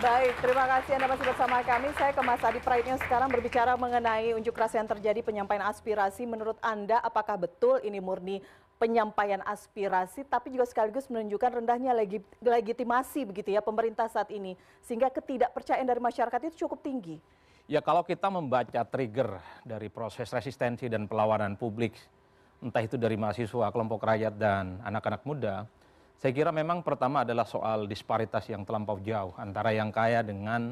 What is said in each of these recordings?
Baik, terima kasih Anda masih bersama kami. Saya ke Mas Adi Praitno sekarang berbicara mengenai unjuk rasa yang terjadi penyampaian aspirasi. Menurut Anda, apakah betul ini murni penyampaian aspirasi, tapi juga sekaligus menunjukkan rendahnya legitimasi begitu ya pemerintah saat ini, sehingga ketidakpercayaan dari masyarakat itu cukup tinggi? Ya kalau kita membaca trigger dari proses resistensi dan perlawanan publik, entah itu dari mahasiswa, kelompok rakyat, dan anak-anak muda, saya kira memang pertama adalah soal disparitas yang terlampau jauh antara yang kaya dengan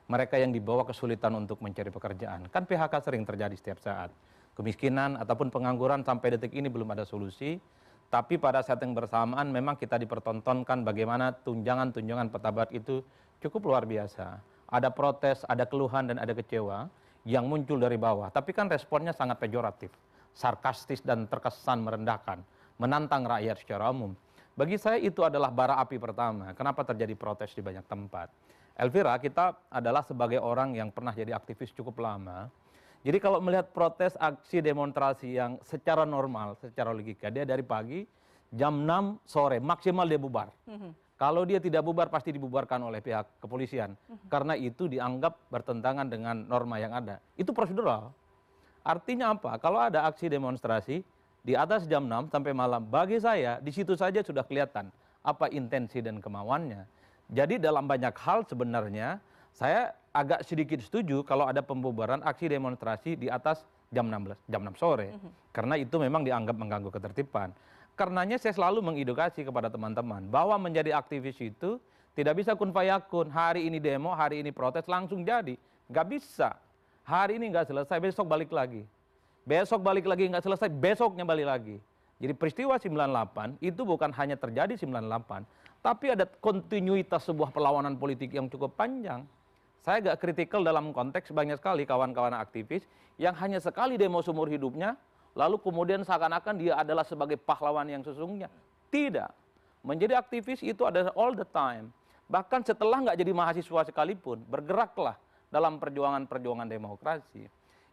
mereka yang dibawa kesulitan untuk mencari pekerjaan. Kan PHK sering terjadi setiap saat. Kemiskinan ataupun pengangguran sampai detik ini belum ada solusi, tapi pada saat yang bersamaan memang kita dipertontonkan bagaimana tunjangan-tunjangan pejabat itu cukup luar biasa. Ada protes, ada keluhan, dan ada kecewa yang muncul dari bawah. Tapi kan responnya sangat pejoratif, sarkastis, dan terkesan merendahkan, menantang rakyat secara umum. Bagi saya itu adalah bara api pertama. Kenapa terjadi protes di banyak tempat? Elvira, kita adalah sebagai orang yang pernah jadi aktivis cukup lama. Jadi kalau melihat protes, aksi, demonstrasi yang secara normal, secara logika, dia dari pagi, jam 6 sore, maksimal dia bubar. Kalau dia tidak bubar, pasti dibubarkan oleh pihak kepolisian. Karena itu dianggap bertentangan dengan norma yang ada. Itu prosedural. Artinya apa? Kalau ada aksi demonstrasi, di atas jam 6 sampai malam, bagi saya, di situ saja sudah kelihatan apa intensi dan kemauannya. Jadi dalam banyak hal sebenarnya, saya agak sedikit setuju kalau ada pembubaran aksi demonstrasi di atas jam 6 sore. Karena itu memang dianggap mengganggu ketertiban. Karenanya saya selalu mengedukasi kepada teman-teman bahwa menjadi aktivis itu tidak bisa kun fayakun. Hari ini demo, hari ini protes, langsung jadi. Nggak bisa. Hari ini nggak selesai, besok balik lagi. Besok balik lagi nggak selesai, besoknya balik lagi. Jadi peristiwa 98 itu bukan hanya terjadi 98, tapi ada kontinuitas sebuah perlawanan politik yang cukup panjang. Saya agak kritikal dalam konteks banyak sekali kawan-kawan aktivis yang hanya sekali demo seumur hidupnya, lalu kemudian seakan-akan dia adalah sebagai pahlawan yang sesungguhnya. Tidak. Menjadi aktivis itu adalah all the time. Bahkan setelah nggak jadi mahasiswa sekalipun, bergeraklah dalam perjuangan-perjuangan demokrasi.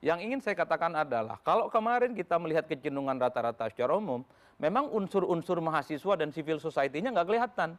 Yang ingin saya katakan adalah, kalau kemarin kita melihat kecenderungan rata-rata secara umum, memang unsur-unsur mahasiswa dan civil society-nya nggak kelihatan.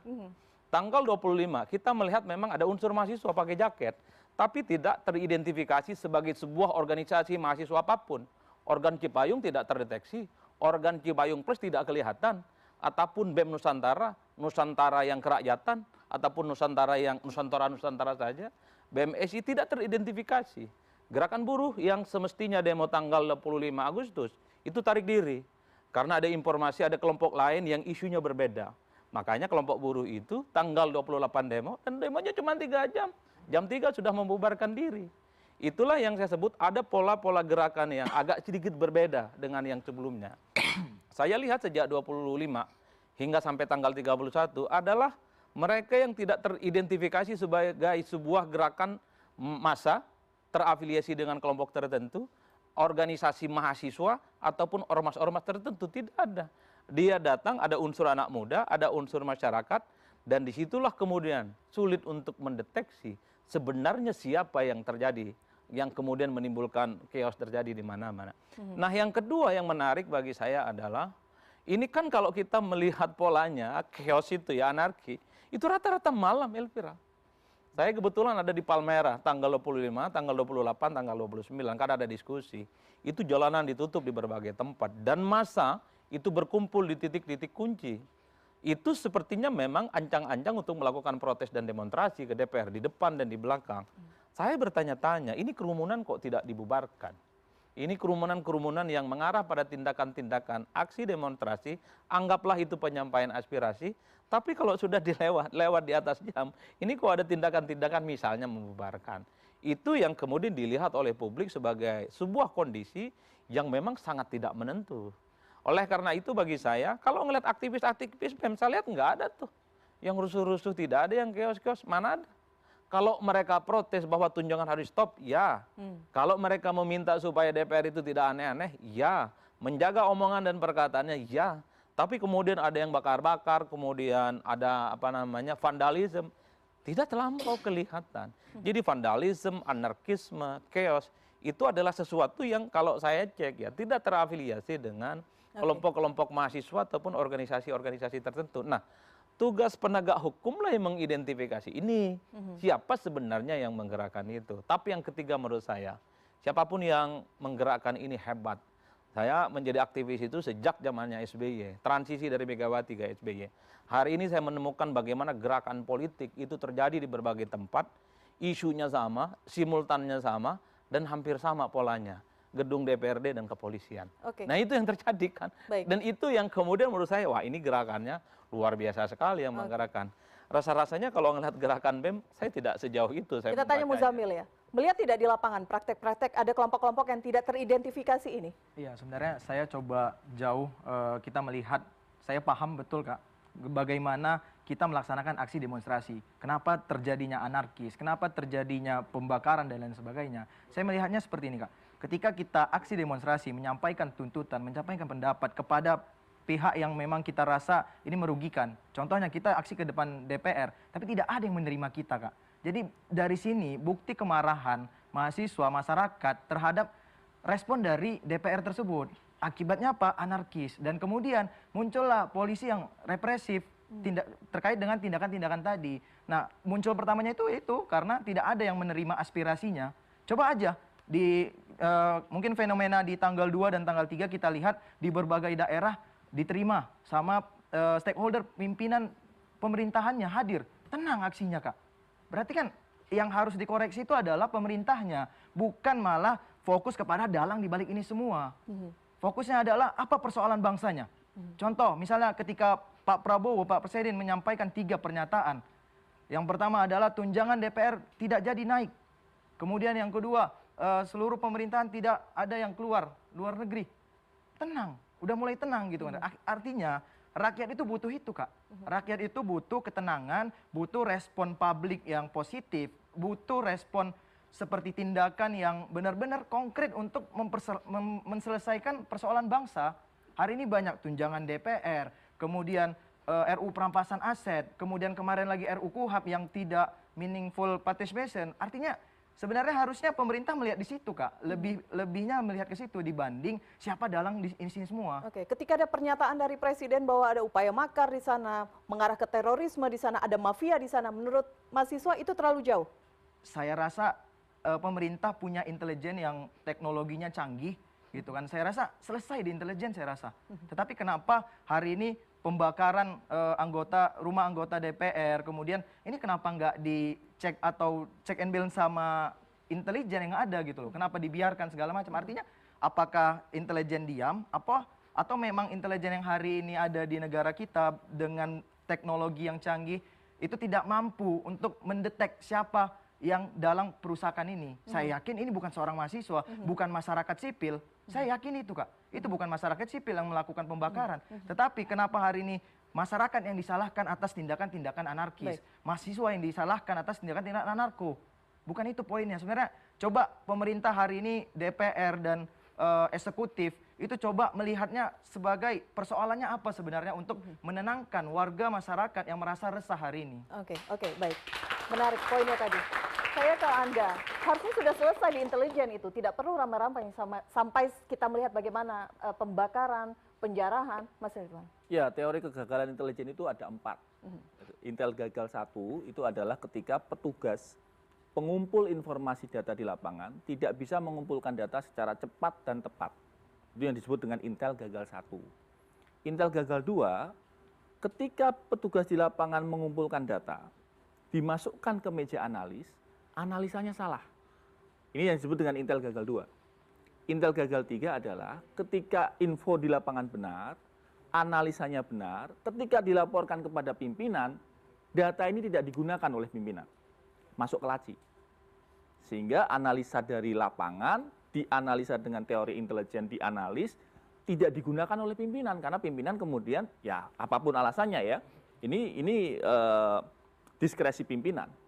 Tanggal 25, kita melihat memang ada unsur mahasiswa pakai jaket, tapi tidak teridentifikasi sebagai sebuah organisasi mahasiswa apapun. Organ Cipayung tidak terdeteksi, organ Cipayung Plus tidak kelihatan, ataupun BEM Nusantara, Nusantara yang kerakyatan, ataupun Nusantara yang Nusantara saja, BMSI tidak teridentifikasi. Gerakan buruh yang semestinya demo tanggal 25 Agustus, itu tarik diri. Karena ada informasi ada kelompok lain yang isunya berbeda. Makanya kelompok buruh itu tanggal 28 demo, dan demonya cuma 3 jam. Jam 3 sudah membubarkan diri. Itulah yang saya sebut ada pola-pola gerakan yang agak sedikit berbeda dengan yang sebelumnya. Saya lihat sejak 25 hingga sampai tanggal 31 adalah mereka yang tidak teridentifikasi sebagai sebuah gerakan massa terafiliasi dengan kelompok tertentu, organisasi mahasiswa, ataupun ormas-ormas tertentu. Tidak ada. Dia datang, ada unsur anak muda, ada unsur masyarakat, dan disitulah kemudian sulit untuk mendeteksi sebenarnya siapa yang terjadi, yang kemudian menimbulkan chaos terjadi di mana-mana. Nah, yang kedua yang menarik bagi saya adalah, ini kan kalau kita melihat polanya, chaos itu ya, anarki, itu rata-rata malam, Elvira. Saya kebetulan ada di Palmerah, tanggal 25, tanggal 28, tanggal 29, karena ada diskusi. Itu jalanan ditutup di berbagai tempat, dan massa itu berkumpul di titik-titik kunci. Itu sepertinya memang ancang-ancang untuk melakukan protes dan demonstrasi ke DPR, di depan dan di belakang. Saya bertanya-tanya, ini kerumunan kok tidak dibubarkan? Ini kerumunan-kerumunan yang mengarah pada tindakan-tindakan aksi demonstrasi, anggaplah itu penyampaian aspirasi, tapi kalau sudah lewat di atas jam, ini kok ada tindakan-tindakan misalnya membubarkan. Itu yang kemudian dilihat oleh publik sebagai sebuah kondisi yang memang sangat tidak menentu. Oleh karena itu bagi saya, kalau ngeliat aktivis-aktivis, saya lihat nggak ada tuh. Yang rusuh-rusuh tidak ada, yang keos-keos mana ada. Kalau mereka protes bahwa tunjangan harus stop, ya. Kalau mereka meminta supaya DPR itu tidak aneh-aneh, ya. Menjaga omongan dan perkataannya, ya. Tapi kemudian ada yang bakar-bakar, kemudian ada vandalisme, tidak terlampau kelihatan. Jadi vandalisme, anarkisme, chaos, itu adalah sesuatu yang kalau saya cek ya, tidak terafiliasi dengan kelompok-kelompok mahasiswa ataupun organisasi-organisasi tertentu. Nah, tugas penegak hukum lah yang mengidentifikasi ini. Siapa sebenarnya yang menggerakkan itu. Tapi yang ketiga menurut saya, siapapun yang menggerakkan ini hebat. Saya menjadi aktivis itu sejak zamannya SBY, transisi dari Megawati ke SBY. Hari ini saya menemukan bagaimana gerakan politik itu terjadi di berbagai tempat, isunya sama, simultannya sama, dan hampir sama polanya. Gedung DPRD dan kepolisian. Oke. Nah itu yang terjadi kan. Baik. Dan itu yang kemudian menurut saya, wah ini gerakannya luar biasa sekali yang menggerakkan. Rasa-rasanya kalau ngelihat gerakan BEM, saya tidak sejauh itu. Saya Kita tanya membacanya. Muzamil ya. Melihat tidak di lapangan praktek-praktek ada kelompok-kelompok yang tidak teridentifikasi ini? Iya, sebenarnya saya coba jauh kita melihat, saya paham betul Kak, bagaimana kita melaksanakan aksi demonstrasi. Kenapa terjadinya anarkis, kenapa terjadinya pembakaran dan lain sebagainya. Saya melihatnya seperti ini Kak, ketika kita aksi demonstrasi, menyampaikan tuntutan, menyampaikan pendapat kepada pihak yang memang kita rasa ini merugikan. Contohnya kita aksi ke depan DPR, tapi tidak ada yang menerima kita Kak. Jadi dari sini bukti kemarahan mahasiswa, masyarakat terhadap respon dari DPR tersebut. Akibatnya apa? Anarkis. Dan kemudian muncullah polisi yang represif terkait dengan tindakan-tindakan tadi. Nah, muncul pertamanya itu karena tidak ada yang menerima aspirasinya. Coba aja di mungkin fenomena di tanggal 2 dan tanggal 3 kita lihat di berbagai daerah diterima sama stakeholder pimpinan pemerintahannya hadir. Tenang aksinya Kak. Berarti kan yang harus dikoreksi itu adalah pemerintahnya, bukan malah fokus kepada dalang di balik ini semua. Fokusnya adalah apa persoalan bangsanya. Contoh, misalnya ketika Pak Prabowo, Pak Presiden menyampaikan 3 pernyataan. Yang pertama adalah tunjangan DPR tidak jadi naik. Kemudian yang kedua, seluruh pemerintahan tidak ada yang keluar luar negeri. Tenang, udah mulai tenang gitu kan. Artinya rakyat itu butuh itu Kak. Rakyat itu butuh ketenangan, butuh respon publik yang positif, butuh respon seperti tindakan yang benar-benar konkret untuk menyelesaikan persoalan bangsa. Hari ini banyak tunjangan DPR, kemudian RU perampasan aset, kemudian kemarin lagi RU KUHP yang tidak meaningful participation. Artinya sebenarnya harusnya pemerintah melihat di situ Kak, lebihnya melihat ke situ dibanding siapa dalang di sini semua. Oke, ketika ada pernyataan dari Presiden bahwa ada upaya makar di sana, mengarah ke terorisme di sana, ada mafia di sana, menurut mahasiswa itu terlalu jauh? Saya rasa pemerintah punya intelijen yang teknologinya canggih gitu kan. Saya rasa selesai di intelijen saya rasa. Tetapi kenapa hari ini pembakaran rumah anggota DPR, kemudian ini kenapa nggak dicek atau check and balance sama intelijen yang ada gitu loh. Kenapa dibiarkan segala macam? Artinya apakah intelijen diam atau memang intelijen yang hari ini ada di negara kita dengan teknologi yang canggih itu tidak mampu untuk mendetek siapa yang dalam perusakan ini. Saya yakin ini bukan seorang mahasiswa, bukan masyarakat sipil. Saya yakin itu Kak. Itu bukan masyarakat sipil yang melakukan pembakaran. Tetapi kenapa hari ini masyarakat yang disalahkan atas tindakan-tindakan anarkis. Mahasiswa yang disalahkan atas tindakan-tindakan anarko. Bukan itu poinnya. Sebenarnya coba pemerintah hari ini, DPR dan eksekutif, itu coba melihatnya sebagai persoalannya apa sebenarnya untuk menenangkan warga masyarakat yang merasa resah hari ini. Oke, baik. Menarik poinnya tadi. Saya ke Anda, harusnya sudah selesai di intelijen itu, tidak perlu ramai-ramai sampai kita melihat bagaimana pembakaran, penjarahan, Mas Ridwan. Ya, teori kegagalan intelijen itu ada 4. Intel gagal 1 itu adalah ketika petugas pengumpul informasi data di lapangan tidak bisa mengumpulkan data secara cepat dan tepat. Itu yang disebut dengan Intel gagal 1. Intel gagal 2, ketika petugas di lapangan mengumpulkan data, dimasukkan ke meja analis, analisanya salah. Ini yang disebut dengan Intel gagal 2. Intel gagal 3 adalah ketika info di lapangan benar, analisanya benar, ketika dilaporkan kepada pimpinan, data ini tidak digunakan oleh pimpinan. Masuk ke laci. Sehingga analisa dari lapangan, dianalisa dengan teori intelijen, dianalis, tidak digunakan oleh pimpinan. Karena pimpinan kemudian, ya apapun alasannya ya, ini diskresi pimpinan.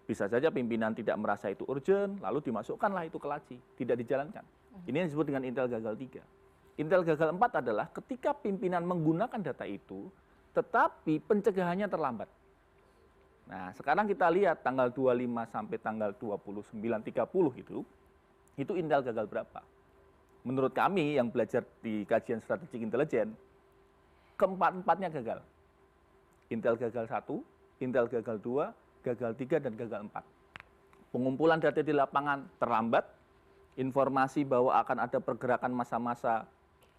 Bisa saja pimpinan tidak merasa itu urgent, lalu dimasukkanlah itu ke laci, tidak dijalankan. Ini yang disebut dengan Intel gagal 3. Intel gagal 4 adalah ketika pimpinan menggunakan data itu, tetapi pencegahannya terlambat. Nah, sekarang kita lihat tanggal 25 sampai tanggal 29.30 itu Intel gagal berapa? Menurut kami yang belajar di kajian strategik intelijen, keempat-empatnya gagal. Intel gagal 1, Intel gagal 2, gagal 3, dan gagal 4. Pengumpulan data di lapangan terlambat, informasi bahwa akan ada pergerakan massa-massa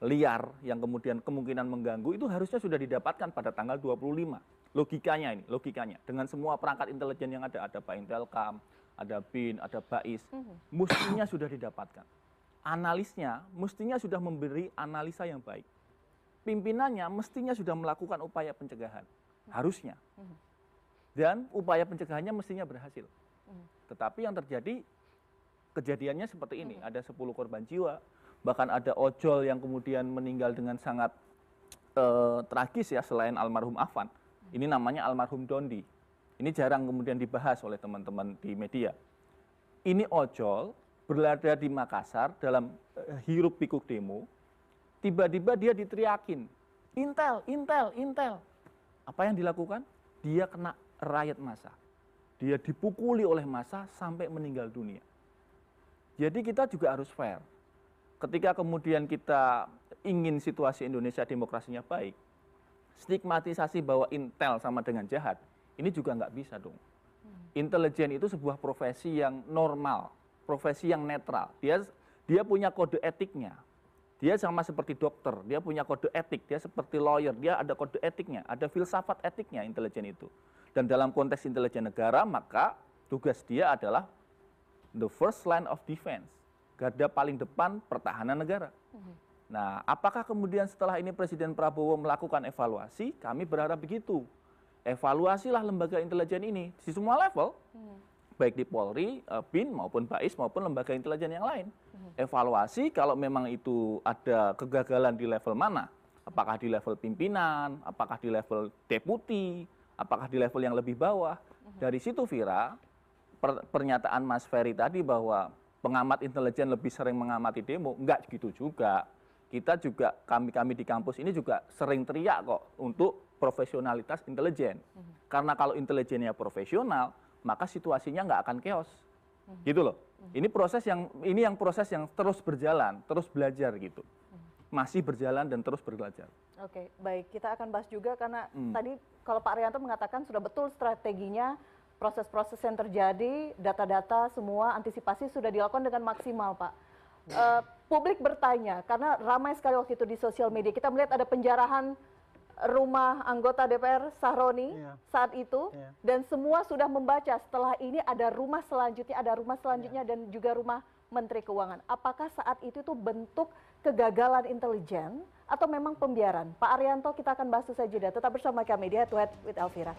liar yang kemudian kemungkinan mengganggu itu harusnya sudah didapatkan pada tanggal 25. Logikanya ini, logikanya. Dengan semua perangkat intelijen yang ada Baintelcam, ada BIN, ada BAIS, mestinya sudah didapatkan. Analisnya mestinya sudah memberi analisa yang baik. Pimpinannya mestinya sudah melakukan upaya pencegahan, harusnya. Dan upaya pencegahannya mestinya berhasil. Tetapi yang terjadi, kejadiannya seperti ini, ada 10 korban jiwa, bahkan ada ojol yang kemudian meninggal dengan sangat tragis ya, selain almarhum Afan. Ini namanya almarhum Dondi. Ini jarang kemudian dibahas oleh teman-teman di media. Ini ojol berada di Makassar dalam hiruk pikuk demo, tiba-tiba dia diteriakin, Intel, Intel, Intel. Apa yang dilakukan? Dia kena riot massa. Dia dipukuli oleh massa sampai meninggal dunia. Jadi kita juga harus fair. Ketika kemudian kita ingin situasi Indonesia demokrasinya baik, stigmatisasi bahwa Intel sama dengan jahat, ini juga nggak bisa dong. Intelijen itu sebuah profesi yang normal, profesi yang netral. Dia punya kode etiknya. Dia sama seperti dokter, dia punya kode etik, dia seperti lawyer, dia ada kode etiknya, ada filsafat etiknya intelijen itu. Dan dalam konteks intelijen negara, maka tugas dia adalah the first line of defense, garda paling depan pertahanan negara. Nah, apakah kemudian setelah ini Presiden Prabowo melakukan evaluasi? Kami berharap begitu. Evaluasilah lembaga intelijen ini di semua level, baik di Polri, BIN maupun BAIS maupun lembaga intelijen yang lain. Evaluasi kalau memang itu ada kegagalan di level mana, apakah di level pimpinan, apakah di level deputi, apakah di level yang lebih bawah. Dari situ Vira, pernyataan Mas Ferry tadi bahwa pengamat intelijen lebih sering mengamati demo, enggak gitu juga. Kita juga, kami di kampus ini juga sering teriak kok untuk profesionalitas intelijen. Karena kalau intelijennya profesional, maka situasinya nggak akan chaos. Gitu loh. Ini proses yang terus berjalan, terus belajar gitu. Masih berjalan dan terus belajar. Oke, baik. Kita akan bahas juga karena tadi kalau Pak Arianto mengatakan sudah betul strateginya, proses-proses yang terjadi, data-data semua antisipasi sudah dilakukan dengan maksimal, Pak. Publik bertanya karena ramai sekali waktu itu di sosial media kita melihat ada penjarahan rumah anggota DPR Sahroni saat itu dan semua sudah membaca setelah ini ada rumah selanjutnya dan juga rumah Menteri Keuangan. Apakah saat itu tuh bentuk kegagalan intelijen atau memang pembiaran? Pak Arianto, kita akan bahas usai jeda. Tetap bersama kami di Head to Head with Elvira.